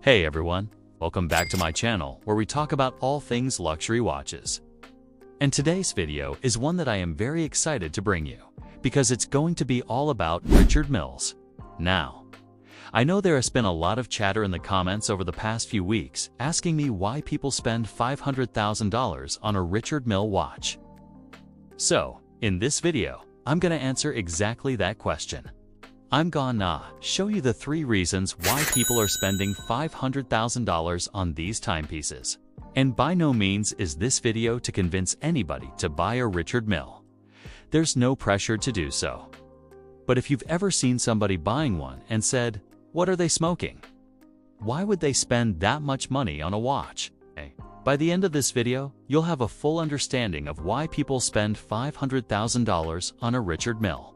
Hey everyone, welcome back to my channel where we talk about all things luxury watches. And today's video is one that I am very excited to bring you because it's going to be all about Richard Mille. Now, I know there has been a lot of chatter in the comments over the past few weeks asking me why people spend $500,000 on a Richard Mille watch. So, in this video, I'm going to answer exactly that question. I'm gonna show you the 3 reasons why people are spending $500,000 on these timepieces. And by no means is this video to convince anybody to buy a Richard Mille. There's no pressure to do so. But if you've ever seen somebody buying one and said, "What are they smoking? Why would they spend that much money on a watch?" By the end of this video, you'll have a full understanding of why people spend $500,000 on a Richard Mille.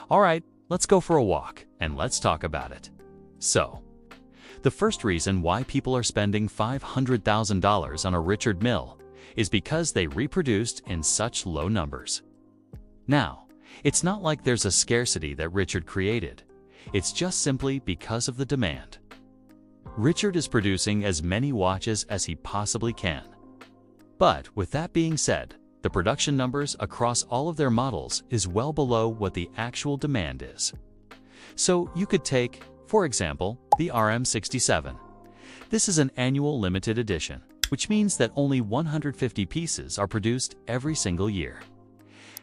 Alright, let's go for a walk and let's talk about it. So, the first reason why people are spending $500,000 on a Richard Mille is because they reproduced in such low numbers. Now, it's not like there's a scarcity that Richard created. It's just simply because of the demand. Richard is producing as many watches as he possibly can. But with that being said, the production numbers across all of their models is well below what the actual demand is. So you could take, for example, the RM67. This is an annual limited edition, which means that only 150 pieces are produced every single year.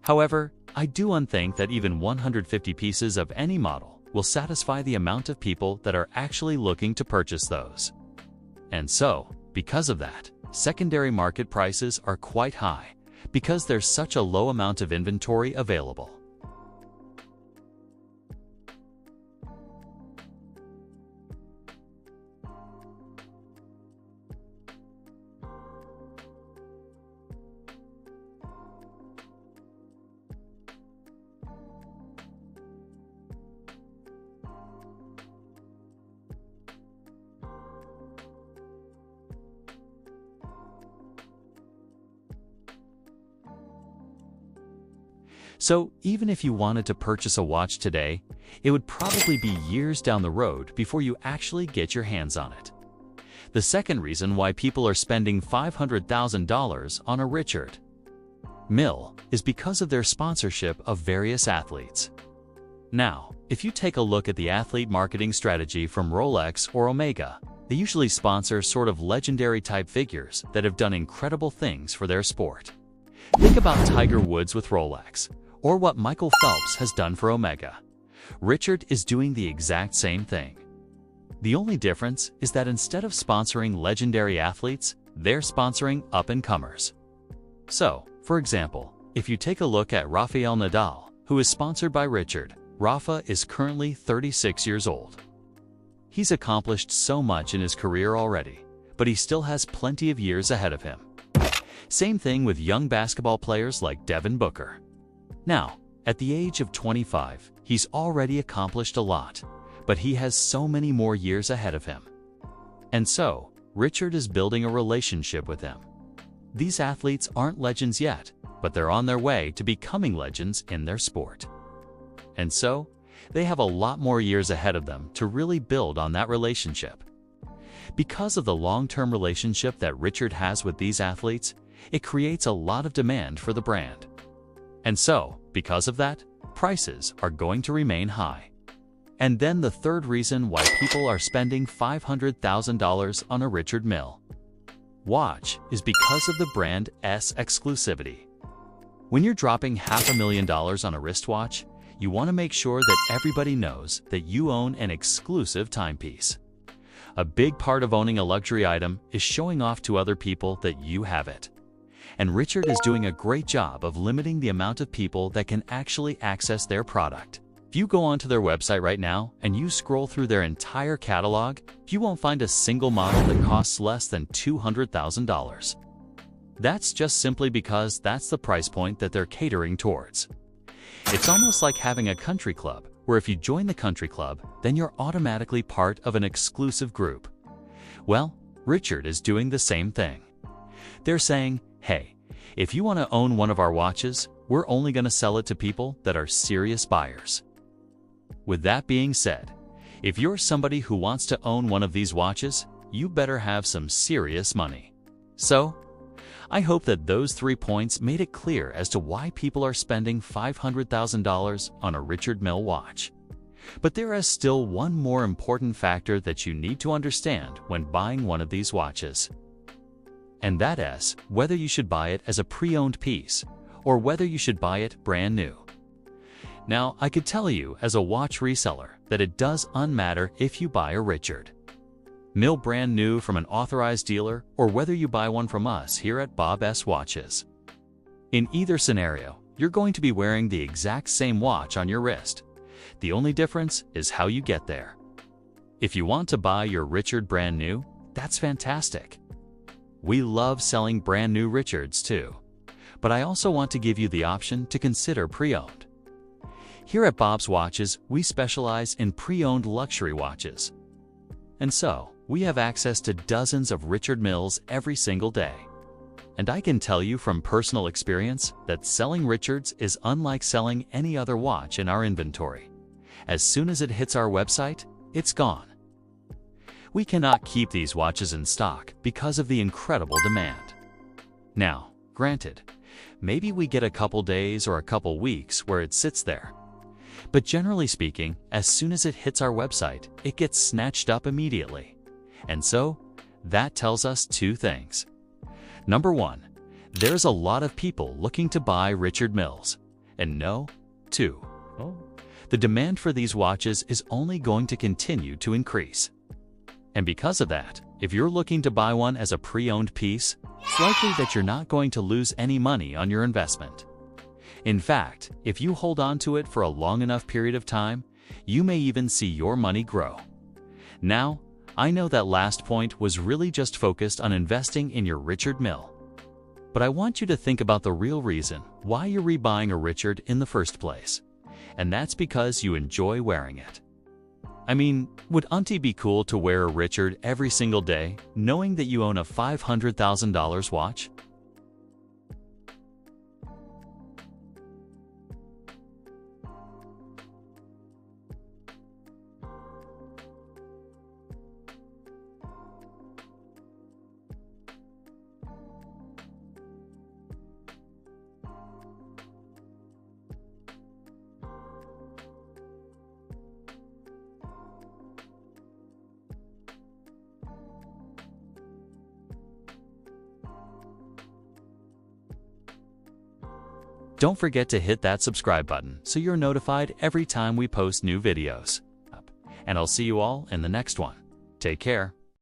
However, I do think that even 150 pieces of any model will satisfy the amount of people that are actually looking to purchase those. And so, because of that, secondary market prices are quite high, because there's such a low amount of inventory available. So even if you wanted to purchase a watch today, it would probably be years down the road before you actually get your hands on it. The second reason why people are spending $500,000 on a Richard Mille is because of their sponsorship of various athletes. Now, if you take a look at the athlete marketing strategy from Rolex or Omega, they usually sponsor sort of legendary type figures that have done incredible things for their sport. Think about Tiger Woods with Rolex, or what Michael Phelps has done for Omega. Richard is doing the exact same thing. The only difference is that instead of sponsoring legendary athletes, they're sponsoring up-and-comers. So, for example, if you take a look at Rafael Nadal, who is sponsored by Richard, Rafa is currently 36 years old. He's accomplished so much in his career already, but he still has plenty of years ahead of him. Same thing with young basketball players like Devin Booker. Now, at the age of 25, he's already accomplished a lot, but he has so many more years ahead of him. And so, Richard is building a relationship with him. These athletes aren't legends yet, but they're on their way to becoming legends in their sport. And so, they have a lot more years ahead of them to really build on that relationship. Because of the long-term relationship that Richard has with these athletes, it creates a lot of demand for the brand. And so, because of that, prices are going to remain high. And then the third reason why people are spending $500,000 on a Richard Mille watch is because of the brand's exclusivity. When you're dropping $500,000 on a wristwatch, you want to make sure that everybody knows that you own an exclusive timepiece. A big part of owning a luxury item is showing off to other people that you have it. And Richard is doing a great job of limiting the amount of people that can actually access their product. If you go onto their website right now and you scroll through their entire catalog, you won't find a single model that costs less than $200,000. That's just simply because that's the price point that they're catering towards. It's almost like having a country club, where if you join the country club, then you're automatically part of an exclusive group. Well, Richard is doing the same thing. They're saying, hey, if you want to own one of our watches, we're only going to sell it to people that are serious buyers. With that being said, if you're somebody who wants to own one of these watches, you better have some serious money. So, I hope that those 3 points made it clear as to why people are spending $500,000 on a Richard Mille watch. But there is still one more important factor that you need to understand when buying one of these watches. And that is whether you should buy it as a pre-owned piece or whether you should buy it brand new. Now, I could tell you as a watch reseller that it does unmatter if you buy a Richard Mille brand new from an authorized dealer or whether you buy one from us here at Bob S Watches. In either scenario, you're going to be wearing the exact same watch on your wrist. The only difference is how you get there. If you want to buy your Richard brand new, that's fantastic. We love selling brand new Richards too, but I also want to give you the option to consider pre-owned. Here at Bob's Watches, we specialize in pre-owned luxury watches. And so, we have access to dozens of Richard Milles every single day. And I can tell you from personal experience that selling Richards is unlike selling any other watch in our inventory. As soon as it hits our website, it's gone. We cannot keep these watches in stock because of the incredible demand. Now, granted, maybe we get a couple days or a couple weeks where it sits there. But generally speaking, as soon as it hits our website, it gets snatched up immediately. And so, that tells us 2 things. Number 1, there's a lot of people looking to buy Richard Milles. And 2, the demand for these watches is only going to continue to increase. And because of that, if you're looking to buy one as a pre-owned piece, it's likely that you're not going to lose any money on your investment. In fact, if you hold on to it for a long enough period of time, you may even see your money grow. Now, I know that last point was really just focused on investing in your Richard Mille. But I want you to think about the real reason why you're rebuying a Richard in the first place. And that's because you enjoy wearing it. I mean, would Auntie be cool to wear a Richard every single day, knowing that you own a $500,000 watch? Don't forget to hit that subscribe button so you're notified every time we post new videos. And I'll see you all in the next one. Take care.